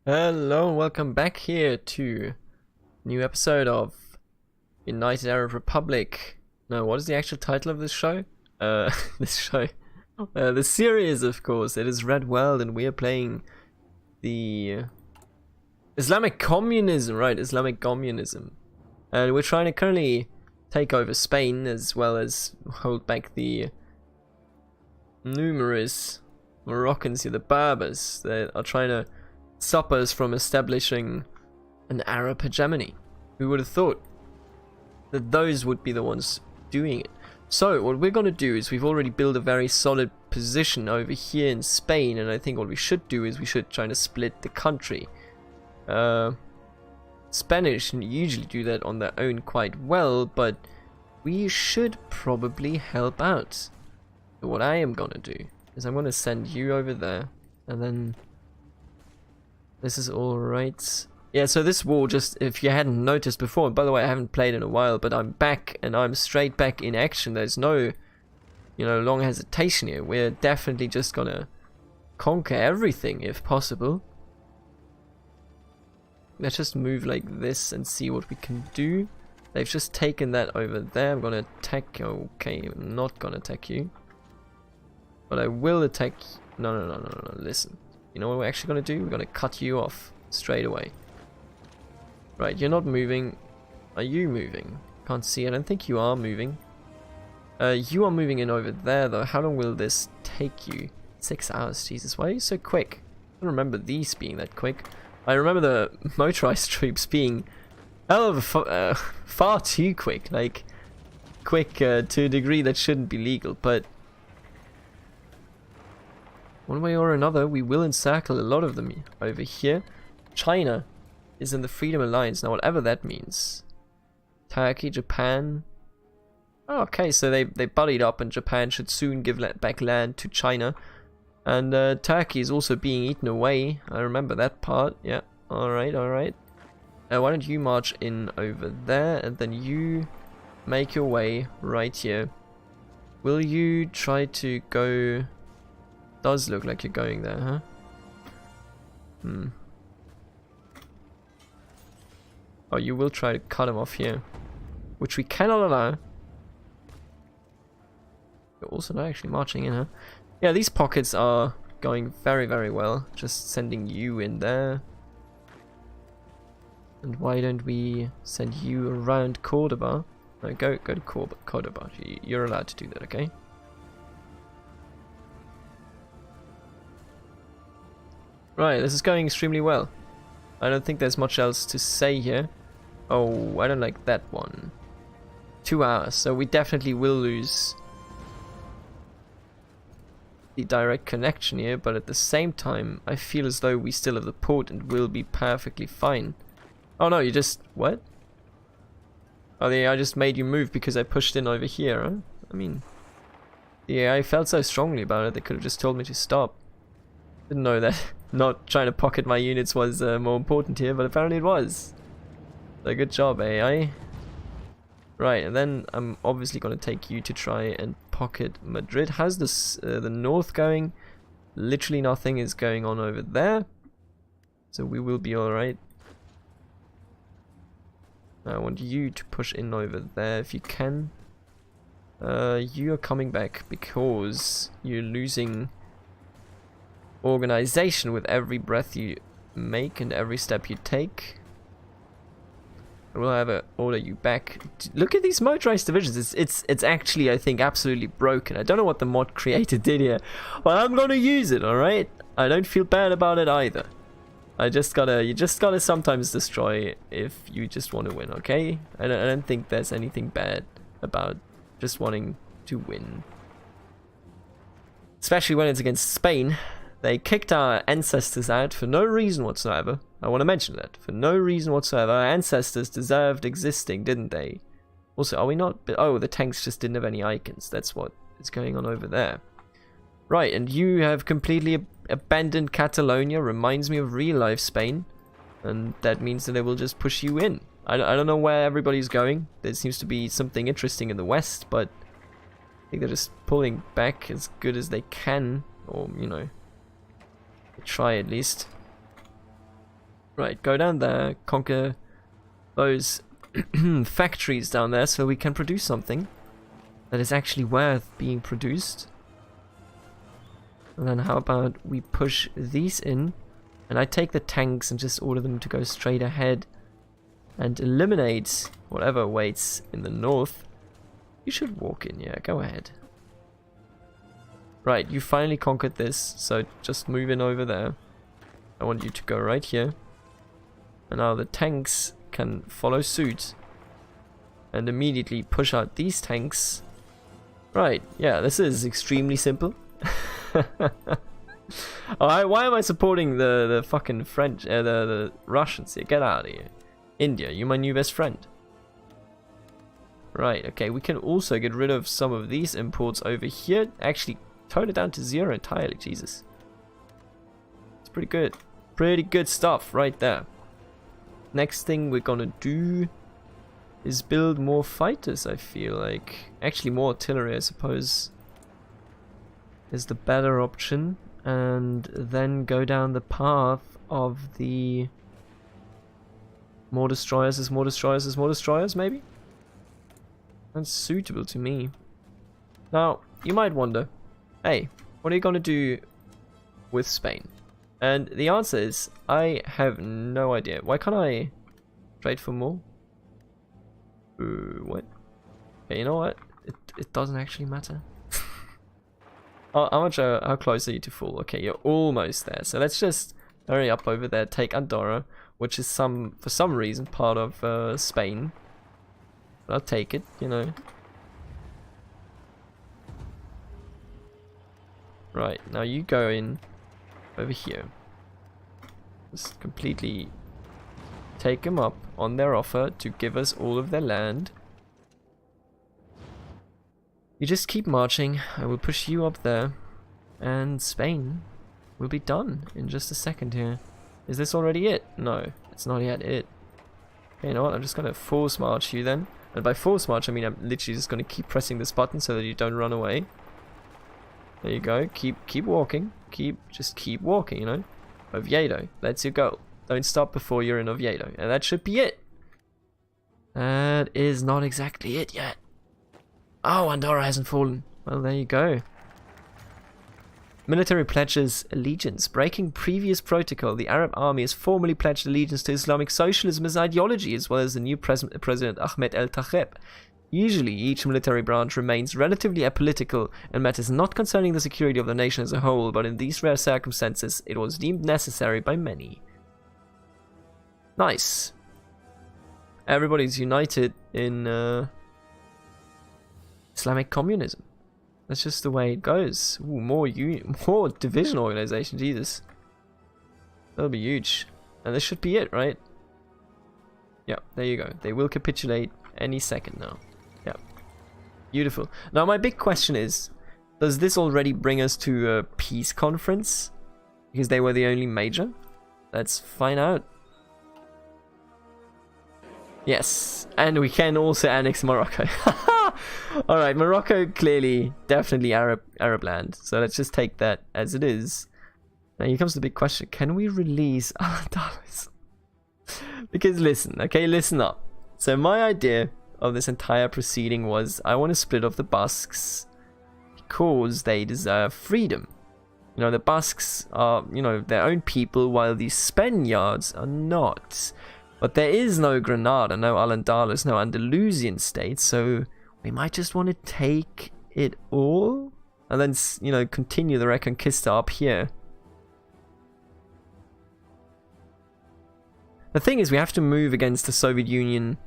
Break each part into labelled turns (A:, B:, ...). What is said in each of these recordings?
A: Hello and welcome back here to a new episode of United Arab Republic. No, what is the actual title of this show? This show. The series, of course. It is Red World and we are playing the Islamic Communism, right? Islamic Communism. And we're trying to currently take over Spain as well as hold back the numerous Moroccans here, the Berbers. They are trying to stop us from establishing an Arab hegemony. Who would have thought that those would be the ones doing it? So what we're going to do is we've already built a very solid position over here in Spain, and I think what we should do is we should try to split the country. Spanish usually do that on their own quite well, but we should probably help out. So what I am going to do is I'm going to send you over there, and then this is alright. Yeah, so this war, just if you hadn't noticed before, and by the way, I haven't played in a while, but I'm back, and I'm straight back in action. There's no, long hesitation here. We're definitely just gonna conquer everything, if possible. Let's just move like this and see what we can do. They've just taken that over there. I'm gonna attack. Okay, I'm not gonna attack you. But I will attack. No. Listen. You know what we're actually going to do? We're going to cut you off straight away. Right, you're not moving. Are you moving? Can't see. I don't think you are moving. You are moving in over there, though. How long will this take you? 6 hours. Jesus, why are you so quick? I don't remember these being that quick. I remember the motorized troops being far too quick. Like, quick to a degree that shouldn't be legal, but one way or another, we will encircle a lot of them over here. China is in the Freedom Alliance. Now, whatever that means. Turkey, Japan. Oh, okay, so they buddied up and Japan should soon give back land to China. And Turkey is also being eaten away. I remember that part. Yeah, alright. Why don't you march in over there and then you make your way right here. Will you try to go... Does look like you're going there, huh? Oh, you will try to cut him off here, which we cannot allow. You're also not actually marching in, huh? Yeah, these pockets are going very, very well. Just sending you in there. And why don't we send you around Cordoba? No, go to Cordoba. You're allowed to do that, okay? Right, this is going extremely well. I don't think there's much else to say here. Oh, I don't like that one. 2 hours, so we definitely will lose the direct connection here, but at the same time, I feel as though we still have the port and will be perfectly fine. Oh no, you just... what? Oh yeah, I just made you move because I pushed in over here, huh? I mean... yeah, I felt so strongly about it, they could have just told me to stop. Didn't know that not trying to pocket my units was more important here, but apparently it was. So good job, AI. Right, and then I'm obviously going to take you to try and pocket Madrid. How's this, the north going? Literally nothing is going on over there. So we will be alright. I want you to push in over there if you can. You are coming back because you're losing organization with every breath you make and every step you take. We'll have to order you back. Look at these motorized divisions. It's actually, I think, absolutely broken. I don't know what the mod creator did here, but I'm gonna use it. All right. I don't feel bad about it either. You just gotta sometimes destroy if you just want to win. Okay. I don't think there's anything bad about just wanting to win, especially when it's against Spain. They kicked our ancestors out for no reason whatsoever. I want to mention that. For no reason whatsoever. Our ancestors deserved existing, didn't they? Also, are we not... oh, the tanks just didn't have any icons. That's what is going on over there. Right, and you have completely abandoned Catalonia. Reminds me of real-life Spain. And that means that they will just push you in. I don't know where everybody's going. There seems to be something interesting in the west, but I think they're just pulling back as good as they can. Or, try at least. Right, go down there, conquer those factories down there so we can produce something that is actually worth being produced. And then how about we push these in, and I take the tanks and just order them to go straight ahead and eliminate whatever waits in the north. You should walk in, yeah, go ahead. Right, you finally conquered this, so just move in over there. I want you to go right here. And now the tanks can follow suit and immediately push out these tanks. Right, yeah, this is extremely simple. Alright, why am I supporting the fucking French, the Russians here? Get out of here. India, you're my new best friend. Right, okay, we can also get rid of some of these imports over here. Actually, tone it down to 0 entirely, Jesus. It's pretty good. Pretty good stuff right there. Next thing we're gonna do is build more fighters, I feel like. Actually, more artillery, I suppose, is the better option. And then go down the path of the more destroyers, as more destroyers, as more destroyers, maybe? That's suitable to me. Now, you might wonder, hey, what are you gonna do with Spain? And the answer is, I have no idea. Why can't I trade for more? What? Okay, you know what? It doesn't actually matter. How close are you to full? Okay, you're almost there. So let's just hurry up over there. Take Andorra, which is for some reason part of Spain. But I'll take it, you know. Right, now you go in over here. Just completely take them up on their offer to give us all of their land. You just keep marching. I will push you up there, and Spain will be done in just a second here. Is this already it? No, it's not yet it. Okay, you know what? I'm just gonna force march you then. And by force march, I mean I'm literally just gonna keep pressing this button so that you don't run away. There you go. Keep walking. Just keep walking, you know. Oviedo, that's your goal. Don't stop before you're in Oviedo. And that should be it. That is not exactly it yet. Oh, Andorra hasn't fallen. Well, there you go. Military pledges allegiance. Breaking previous protocol, the Arab army has formally pledged allegiance to Islamic socialism as ideology, as well as the new President Ahmed El-Taqib. Usually, each military branch remains relatively apolitical and matters not concerning the security of the nation as a whole, but in these rare circumstances, it was deemed necessary by many. Nice. Everybody's united in Islamic communism. That's just the way it goes. Ooh, more division organization, Jesus. That'll be huge. And this should be it, right? Yeah, there you go. They will capitulate any second now. Yeah. Beautiful. Now my big question is, does this already bring us to a peace conference? Because they were the only major? Let's find out. Yes, and we can also annex Morocco. Alright, Morocco clearly, definitely Arab land. So let's just take that as it is. Now here comes the big question. Can we release Al-Andalus? Because listen, okay, listen up. So my idea of this entire proceeding was I want to split off the Basques because they deserve freedom. You know, the Basques are, you know, their own people, while the Spaniards are not. But there is no Granada, no Al-Andalus, no Andalusian state, so we might just want to take it all and then, you know, continue the Reconquista up here. The thing is, we have to move against the Soviet Union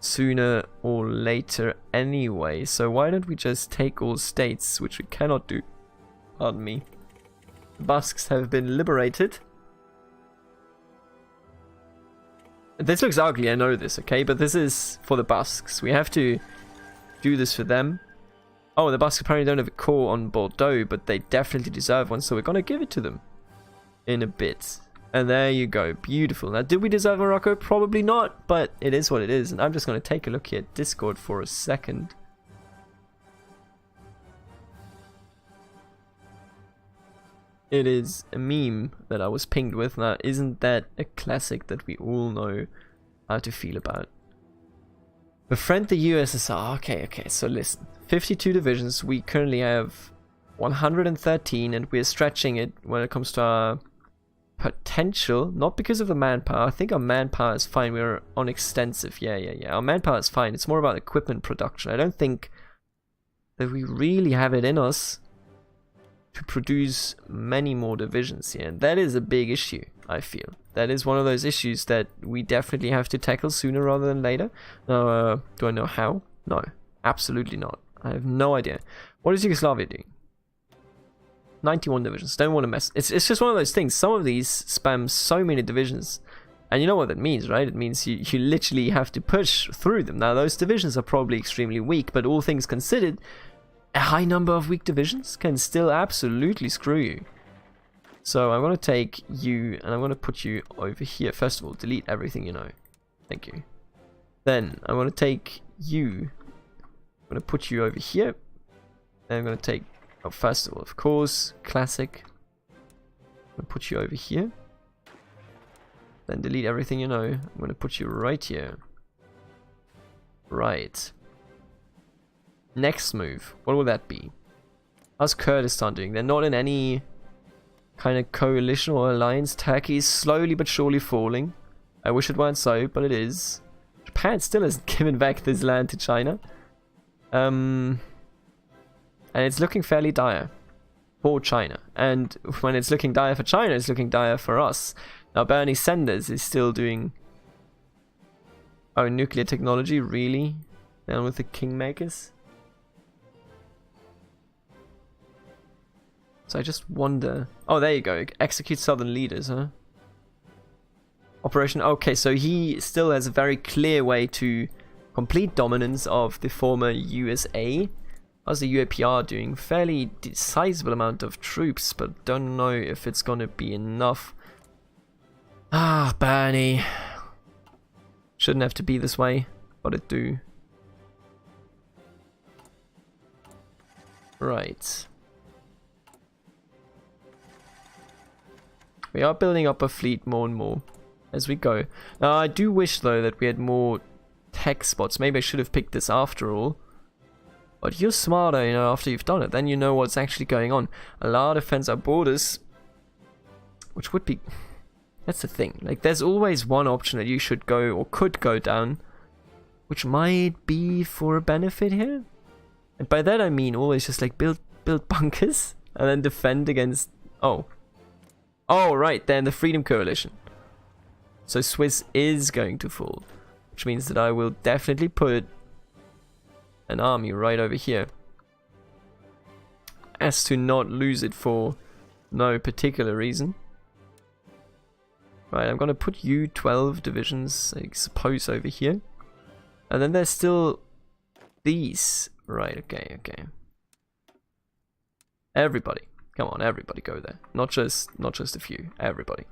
A: sooner or later anyway, so why don't we just take all states, which we cannot do. Pardon me. The Basques have been liberated. This looks ugly, I know this, okay? But this is for the Basques. We have to do this for them. Oh, the Basques apparently don't have a core on Bordeaux, but they definitely deserve one, so we're going to give it to them in a bit. And there you go. Beautiful. Now, did we deserve Morocco? Probably not, but it is what it is. And I'm just going to take a look here at Discord for a second. It is a meme that I was pinged with. Now, isn't that a classic that we all know how to feel about? Befriend the USSR. Okay, so listen. 52 divisions. We currently have 113, and we're stretching it when it comes to our potential. Not because of the manpower. I think our manpower is fine. We're on extensive. Yeah. Our manpower is fine. It's more about equipment production. I don't think that we really have it in us to produce many more divisions here. And that is a big issue, I feel. That is one of those issues that we definitely have to tackle sooner rather than later. Now, do I know how? No, absolutely not. I have no idea. What is Yugoslavia doing? 91 divisions. Don't want to mess. It's just one of those things. Some of these spam so many divisions. And you know what that means, right? It means you literally have to push through them. Now, those divisions are probably extremely weak, but all things considered, a high number of weak divisions can still absolutely screw you. So I'm going to take you and I'm going to put you over here. First of all, delete everything you know. Thank you. Then I'm going to take you. I'm going to put you over here. And I'm going to take, oh, first of all, of course, classic. I'm going to put you over here. Then delete everything you know. I'm going to put you right here. Right. Next move, what will that be? How's Kurdistan doing? They're not in any kind of coalition or alliance. Turkey is slowly but surely falling. I wish it weren't so, but it is. Japan still hasn't given back this land to China. And it's looking fairly dire for China. And when it's looking dire for China, it's looking dire for us. Now, Bernie Sanders is still doing... Oh, nuclear technology? Really? Down with the kingmakers? So I just wonder... Oh, there you go. Execute southern leaders, huh? Operation... Okay, so he still has a very clear way to complete dominance of the former USA. How's the UAPR doing? Fairly sizable amount of troops, but don't know if it's gonna be enough. Ah, Bernie. Shouldn't have to be this way, but it do. Right. We are building up a fleet more and more as we go. Now, I do wish, though, that we had more tech spots. Maybe I should have picked this after all. But you're smarter, you know, after you've done it. Then you know what's actually going on. Allow defense our borders. Which would be... That's the thing. Like, there's always one option that you should go or could go down. Which might be for a benefit here. And by that I mean always just like build bunkers. And then defend against... Oh, right, they're in the Freedom Coalition. So Swiss is going to fall. Which means that I will definitely put an army right over here. As to not lose it for no particular reason. Right, I'm going to put you 12 divisions, I suppose, over here. And then there's still these. Right, okay. Everybody. Come on, everybody go there. Not just a few. Everybody.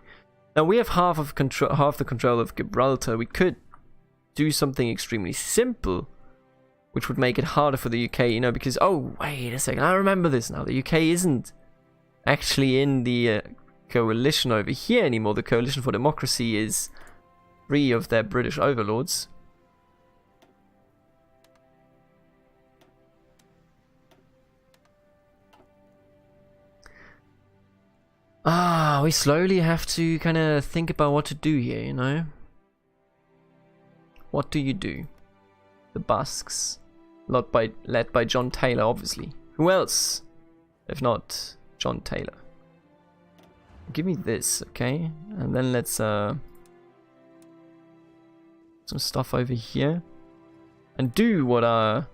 A: Now we have half the control of Gibraltar. We could do something extremely simple, which would make it harder for the UK, you know, because oh wait a second, I remember this now. The UK isn't actually in the coalition over here anymore. The Coalition for Democracy is free of their British overlords. We slowly have to kind of think about what to do here, you know? What do you do? The Basques. Led by John Taylor, obviously. Who else? If not John Taylor. Give me this, okay? And then let's, some stuff over here. And do what our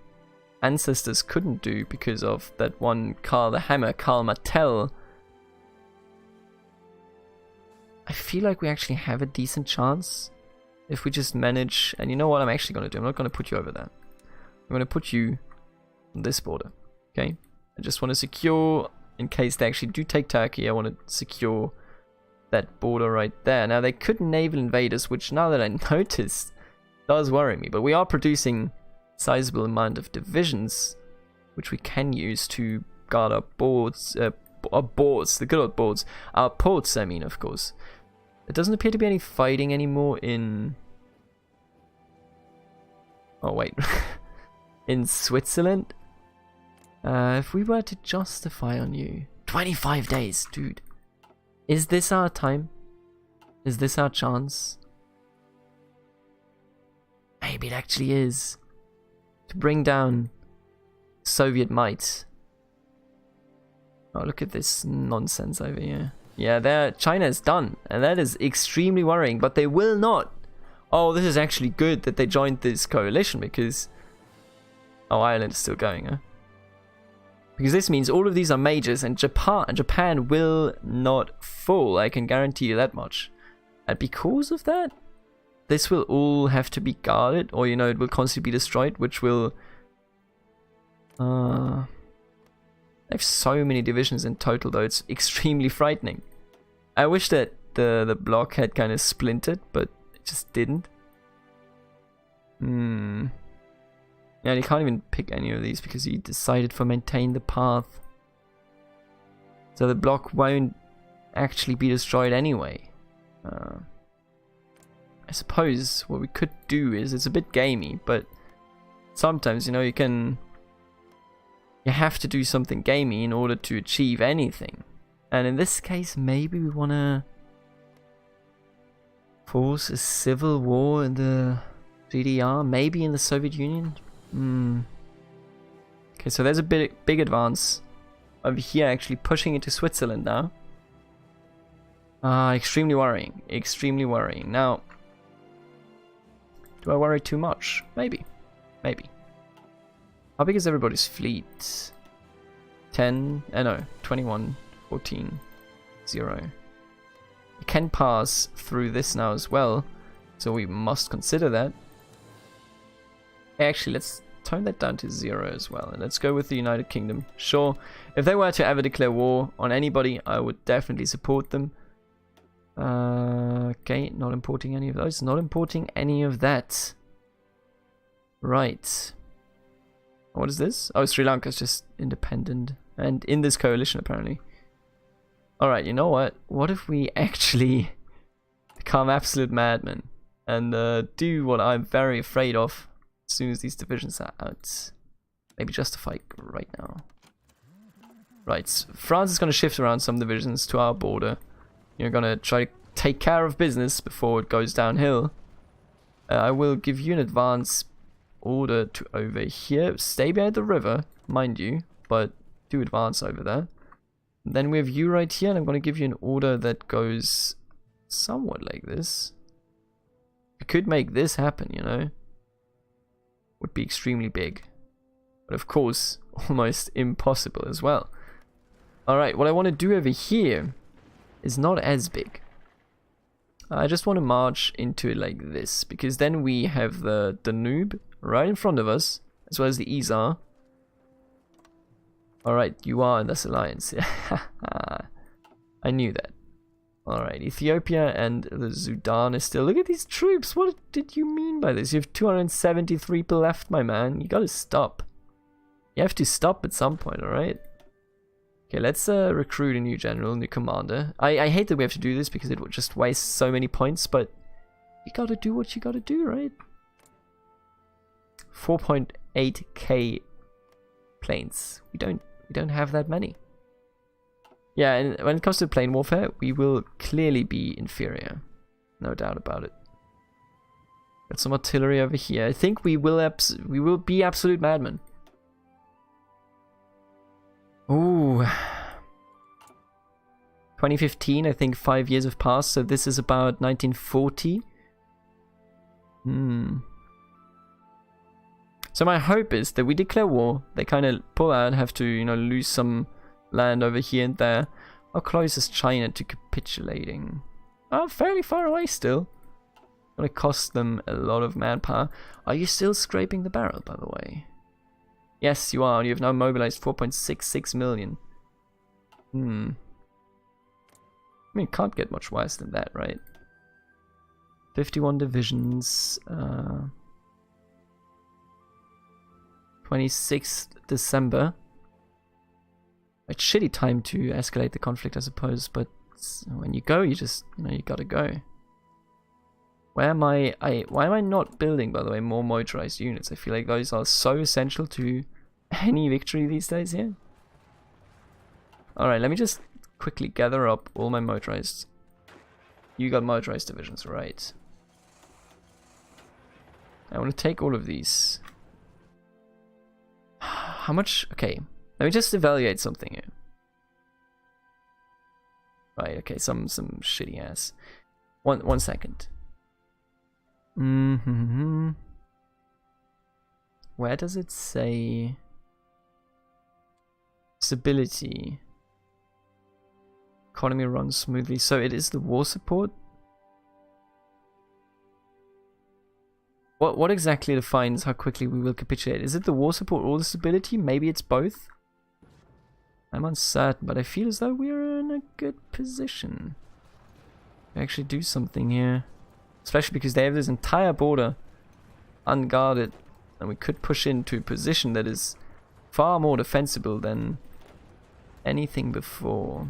A: ancestors couldn't do because of that one Karl the Hammer, Karl Martell. I feel like we actually have a decent chance if we just manage. And you know what I'm actually going to do? I'm not going to put you over there. I'm going to put you on this border. Okay? I just want to secure, in case they actually do take Turkey, I want to secure that border right there. Now, they could naval invade us, which now that I noticed does worry me. But we are producing a sizable amount of divisions, which we can use to guard our our boards, the good old boards. Our ports, I mean, of course. There doesn't appear to be any fighting anymore in... Oh, wait. In Switzerland? If we were to justify on you... 25 days, dude. Is this our time? Is this our chance? Maybe it actually is. To bring down Soviet might. Oh, look at this nonsense over here. Yeah, China is done. And that is extremely worrying. But they will not. Oh, this is actually good that they joined this coalition because... Oh, Ireland is still going, huh? Because this means all of these are majors and Japan will not fall. I can guarantee you that much. And because of that, this will all have to be guarded, or you know, it will constantly be destroyed, which will... They have so many divisions in total, though. It's extremely frightening. I wish that the block had kind of splintered, but it just didn't. Yeah, you can't even pick any of these because he decided for maintain the path. So the block won't actually be destroyed anyway. I suppose what we could do is, it's a bit gamey, but sometimes, you know, you have to do something gamey in order to achieve anything. And in this case, maybe we want to force a civil war in the GDR, maybe in the Soviet Union. Okay, so there's a big advance over here, actually pushing into Switzerland now. Extremely worrying. Extremely worrying. Now, do I worry too much? Maybe. Maybe. How big is everybody's fleet? 10, no, 21, 14, 0. You can pass through this now as well, so we must consider that. Actually, let's tone that down to 0 as well, and let's go with the United Kingdom. Sure, if they were to ever declare war on anybody, I would definitely support them. Okay, not importing any of those, not importing any of that. Right. What is this? Oh, Sri Lanka's just independent, and in this coalition apparently. Alright, you know what? What if we actually become absolute madmen and do what I'm very afraid of as soon as these divisions are out? Maybe justify right now. Right, France is going to shift around some divisions to our border. You're going to try to take care of business before it goes downhill. I will give you an advance order to over here. Stay behind the river, mind you, but do advance over there. Then we have you right here, and I'm going to give you an order that goes somewhat like this. We could make this happen, you know. Would be extremely big. But of course, almost impossible as well. Alright, what I want to do over here is not as big. I just want to march into it like this, because then we have the Danube right in front of us, as well as the Isar. Alright, you are in this alliance. I knew that. Alright, Ethiopia and the Sudan is still... Look at these troops! What did you mean by this? You have 273 people left, my man. You gotta stop. You have to stop at some point, alright? Okay, let's recruit a new general, new commander. I hate that we have to do this because it would just waste so many points, but you gotta do what you gotta do, right? 4.8k planes. We don't have that many. Yeah, and when it comes to plane warfare, we will clearly be inferior. No doubt about it. Got some artillery over here. I think we will be absolute madmen. Ooh. 2015, I think 5 years have passed, so this is about 1940. So my hope is that we declare war, they kind of pull out, have to, you know, lose some land over here and there. How close is China to capitulating? Oh, fairly far away still. Gonna cost them a lot of manpower. Are you still scraping the barrel, by the way? Yes, you are. You have now mobilized 4.66 million. I mean, it can't get much worse than that, right? 51 divisions. 26th December. a shitty time to escalate the conflict, I suppose, but when you go, you just, you know, you gotta go. Why am I not building, by the way, more motorized units? I feel like those are so essential to any victory these days, yeah? Alright, let me just quickly gather up all my motorized. You got motorized divisions, right? I want to take all of these. How much? Okay, let me just evaluate something here. Right, okay, some shitty ass. One second. Where does it say stability? Economy runs smoothly. So it is the war support? What exactly defines how quickly we will capitulate? Is it the war support or the stability? Maybe it's both? I'm uncertain, but I feel as though we're in a good position to actually do something here. Especially because they have this entire border unguarded, and we could push into a position that is far more defensible than anything before.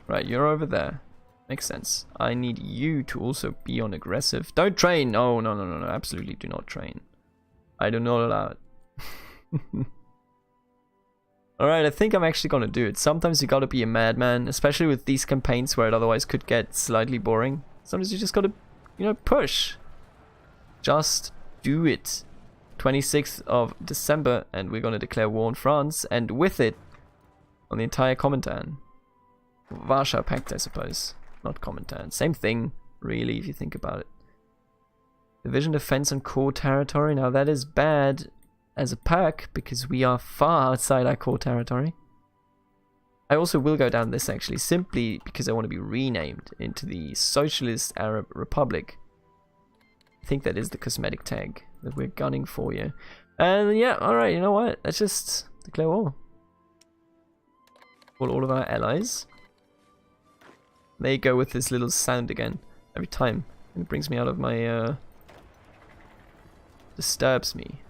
A: Right, you're over there. Makes sense. I need you to also be on aggressive. Don't train! Oh, no, no, no, no. Absolutely do not train. I do not allow it. Alright, I think I'm actually gonna do it. Sometimes you gotta be a madman, especially with these campaigns where it otherwise could get slightly boring. Sometimes you just gotta, you know, push. Just do it. 26th of December, and we're gonna declare war on France, and with it, on the entire Comintern. Warsaw Pact, I suppose. Not Comintern. Same thing, really, if you think about it. Division defense on core territory. Now that is bad as a perk, because we are far outside our core territory. I also will go down this actually, simply because I want to be renamed into the Socialist Arab Republic. I think that is the cosmetic tag that we're gunning for here. And yeah, alright, you know what? Let's just declare war. Call all of our allies. There you go with this little sound again. Every time. It brings me out of my... disturbs me.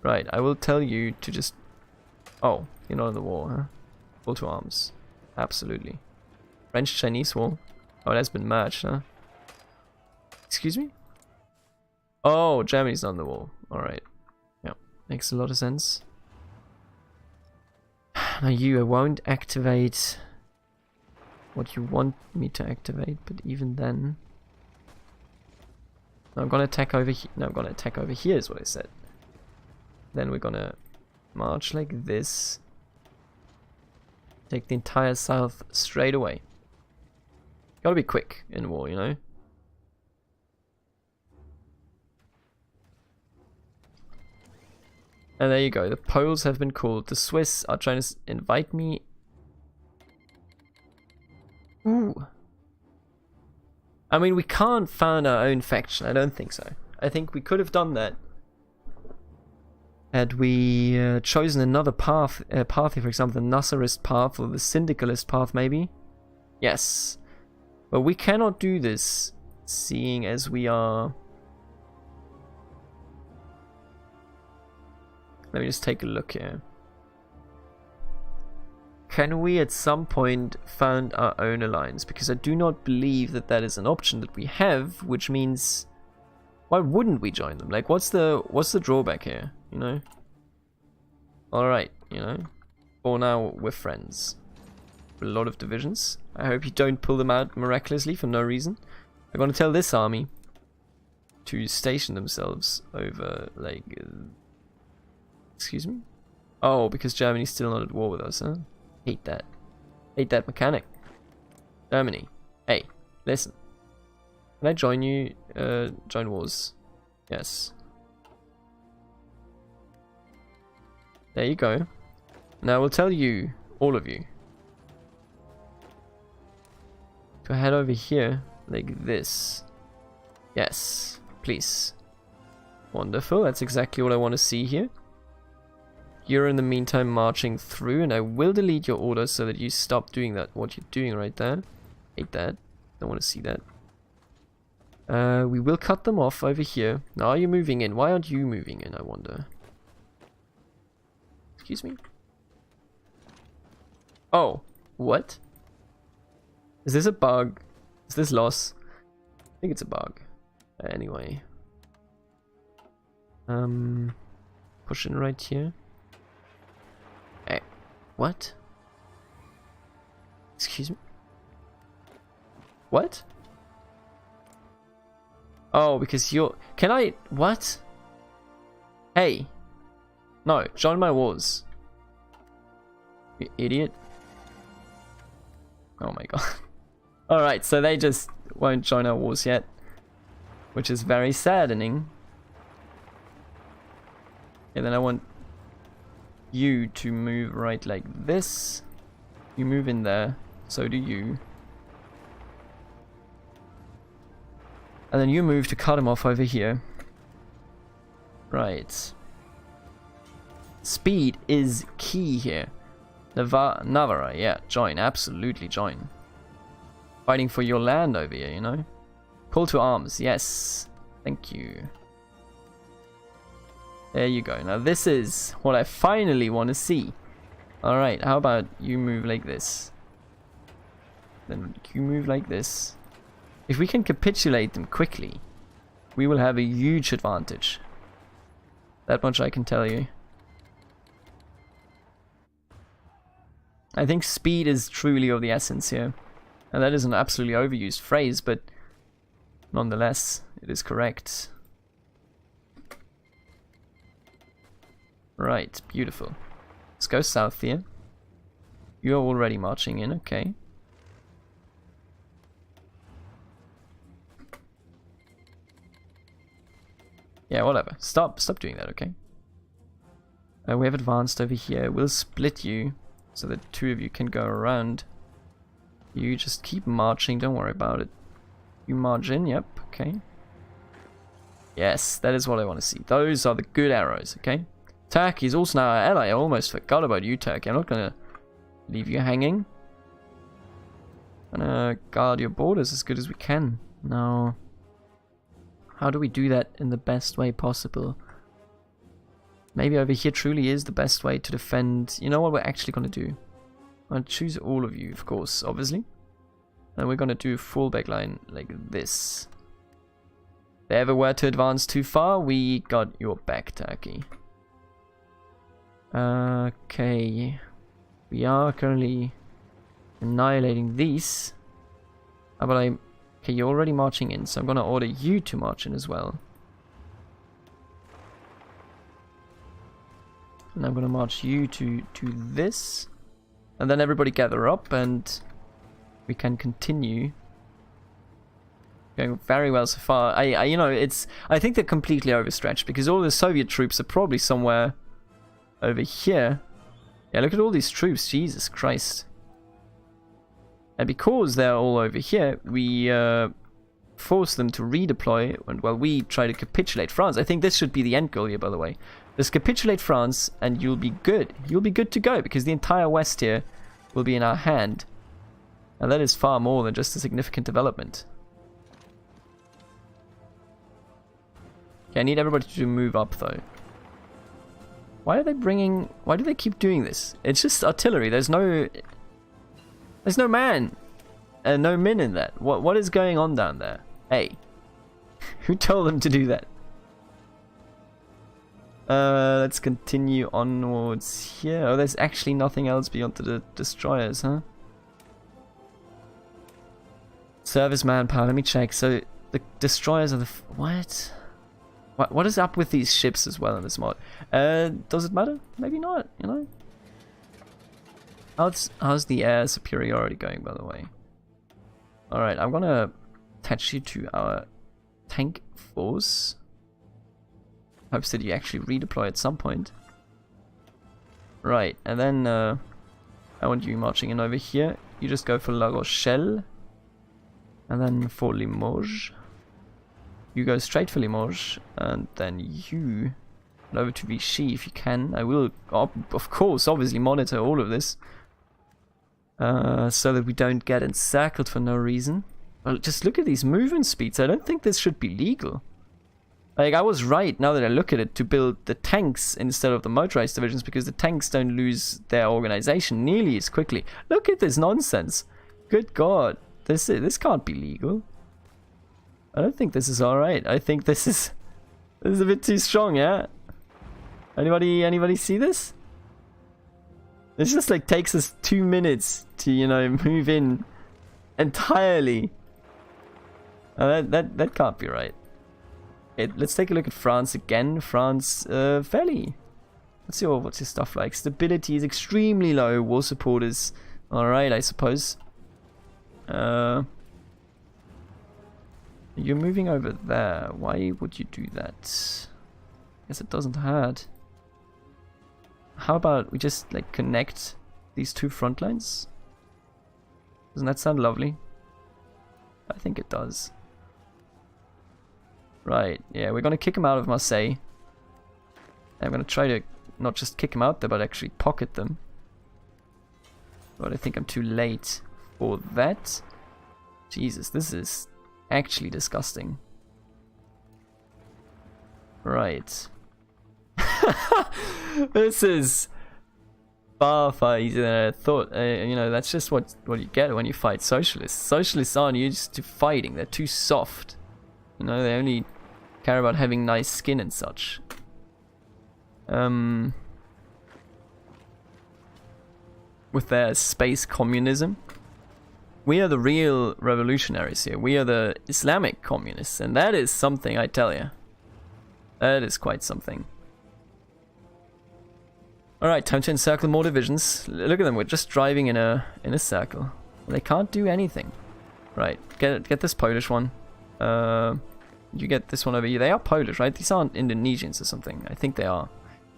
A: Right, I will tell you to just... Oh, you're not in the war, huh? Call to arms. Absolutely. French-Chinese war. Oh, that's been merged, huh? Excuse me? Oh, Germany's not in the war. Alright. Yeah, makes a lot of sense. Now I won't activate what you want me to activate, but even then... No, I'm gonna attack over here. No, I'm gonna attack over here is what I said. Then we're gonna march like this. Take the entire south straight away. Gotta be quick in war, you know? And there you go. The Poles have been called. The Swiss are trying to invite me. Ooh. I mean, we can't found our own faction. I don't think so. I think we could have done that had we chosen another path, for example, the Nasserist path or the Syndicalist path, maybe. Yes. But we cannot do this, seeing as we are... Let me just take a look here. Can we at some point found our own alliance? Because I do not believe that that is an option that we have, which means... Why wouldn't we join them? Like, what's the drawback here, you know? Alright, you know? For now, we're friends. A lot of divisions. I hope you don't pull them out miraculously for no reason. I'm gonna tell this army to station themselves over, like... excuse me? Oh, because Germany's still not at war with us, huh? Hate that. Hate that mechanic. Germany. Hey, listen. Can I join you? Join wars. Yes. There you go. Now we'll tell you, all of you, to head over here like this. Yes, please. Wonderful, that's exactly what I want to see here. You're in the meantime marching through, and I will delete your order so that you stop doing that. What you're doing right there. Hate that. Don't want to see that. We will cut them off over here. Now are you moving in? Why aren't you moving in, I wonder? Excuse me? Oh, what? Is this a bug? Is this loss? I think it's a bug. Anyway. Push in right here. Hey, what? Excuse me? What? Oh, because you're... Can I... What? Hey. No, join my wars. You idiot. Oh my god. Alright, so they just won't join our wars yet. Which is very saddening. And then I want you to move right like this. You move in there. So do you. And then you move to cut him off over here. Right. Speed is key here. Navarra, yeah, join, absolutely join. Fighting for your land over here, you know? Call to arms, yes. Thank you. There you go. Now this is what I finally want to see. Alright, how about you move like this? Then you move like this. If we can capitulate them quickly, we will have a huge advantage. That much I can tell you. I think speed is truly of the essence here. And that is an absolutely overused phrase, but nonetheless, it is correct. Right, beautiful. Let's go south here. You're already marching in, okay. Yeah, whatever. Stop doing that, okay? We have advanced over here. We'll split you so that two of you can go around. You just keep marching, don't worry about it. You march in, yep, okay. Yes, that is what I want to see. Those are the good arrows, okay? Turkey is also now our ally. I almost forgot about you, Turkey. I'm not gonna leave you hanging. I'm gonna guard your borders as good as we can. Now, how do we do that in the best way possible? Maybe over here truly is the best way to defend. You know what we're actually gonna do? I'll choose all of you, of course, obviously. And we're gonna do a full back line like this. If they ever were to advance too far, we got your back, Turkey. Okay. We are currently annihilating these. How about okay, you're already marching in, so I'm gonna order you to march in as well. And I'm gonna march you to this. And then everybody gather up and we can continue. Going very well so far. You know, I think they're completely overstretched because all the Soviet troops are probably somewhere over here. Yeah, look at all these troops, Jesus Christ. And because they're all over here, we force them to redeploy, and while we try to capitulate France. I think this should be the end goal here, by the way. Just capitulate France, and you'll be good. You'll be good to go, because the entire West here will be in our hand. And that is far more than just a significant development. Okay, I need everybody to move up, though. Why do they keep doing this? It's just artillery. There's no man and no men in that. What is going on down there? Hey, who told them to do that? Let's continue onwards here. Oh, there's actually nothing else beyond the destroyers, huh? Service manpower. Let me check. So the destroyers are the what? What is up with these ships as well in this mod? Does it matter? Maybe not, you know? How's the air superiority going, by the way? Alright, I'm gonna attach you to our tank force. Hopes that you actually redeploy at some point. Right, and then I want you marching in over here. You just go for La Rochelle. And then for Limoges. You go straight for Limoges, and then you head over to Vichy if you can. I will, of course, obviously monitor all of this. So that we don't get encircled for no reason. Well, just look at these movement speeds. I don't think this should be legal. Like, I was right, now that I look at it, to build the tanks instead of the motorized divisions, because the tanks don't lose their organization nearly as quickly. Look at this nonsense. Good God. This can't be legal. I don't think this is alright. I think this is a bit too strong, yeah? Anybody see this? This just like takes us 2 minutes to, you know, move in entirely. That can't be right. Let's take a look at France again. France, fairly. Let's see what's his stuff like. Stability is extremely low. War support is alright, I suppose. You're moving over there. Why would you do that? Guess it doesn't hurt. How about we just like connect these two front lines? Doesn't that sound lovely? I think it does. Right, yeah, we're gonna kick him out of Marseille. I'm gonna try to not just kick him out there, but actually pocket them. But I think I'm too late for that. Jesus, this is actually disgusting. Right. This is far easier than I thought. You know, that's just what you get when you fight socialists. Socialists aren't used to fighting. They're too soft. You know, they only care about having nice skin and such. With their space communism. We are the real revolutionaries here. We are the Islamic communists. And that is something, I tell you. That is quite something. Alright, time to encircle more divisions. Look at them, we're just driving in a circle. They can't do anything. Right, get this Polish one. You get this one over here. They are Polish, right? These aren't Indonesians or something. I think they are.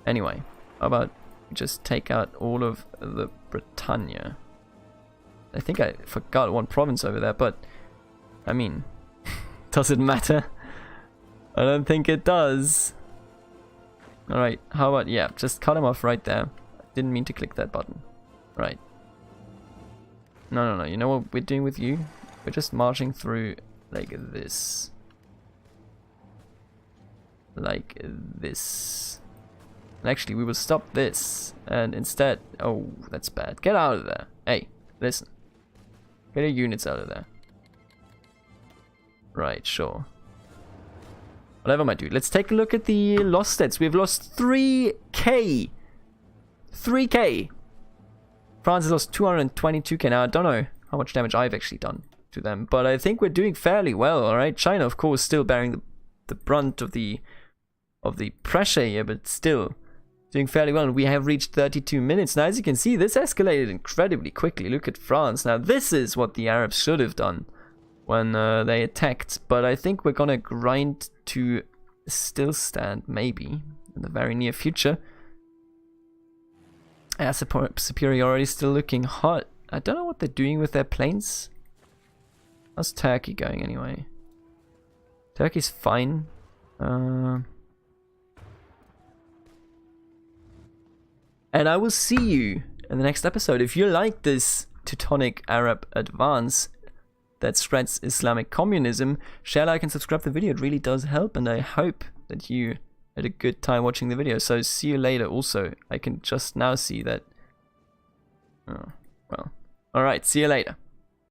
A: Anyway, how about just take out all of the Britannia? I think I forgot one province over there, but I mean, does it matter? I don't think it does. Alright, how about, yeah, just cut him off right there. I didn't mean to click that button. Right. No, you know what we're doing with you? We're just marching through like this. Like this. And actually, we will stop this, and instead... Oh, that's bad. Get out of there. Hey, listen. Get your units out of there. Right, sure. Whatever, my dude. Let's take a look at the lost stats. We've lost 3k. 3k. France has lost 222k. Now, I don't know how much damage I've actually done to them, but I think we're doing fairly well, alright? China, of course, still bearing the brunt of the pressure here, but still doing fairly well. We have reached 32 minutes. Now, as you can see, this escalated incredibly quickly. Look at France. Now, this is what the Arabs should have done when they attacked, but I think we're gonna grind to still stand, maybe, in the very near future. Air superiority still looking hot. I don't know what they're doing with their planes. How's Turkey going anyway? Turkey's fine. And I will see you in the next episode. If you like this Teutonic Arab advance that spreads Islamic communism, share, like, and subscribe to the video. It really does help, and I hope that you had a good time watching the video. So see you later. Also, I can just now see that... Oh, well. Alright, see you later.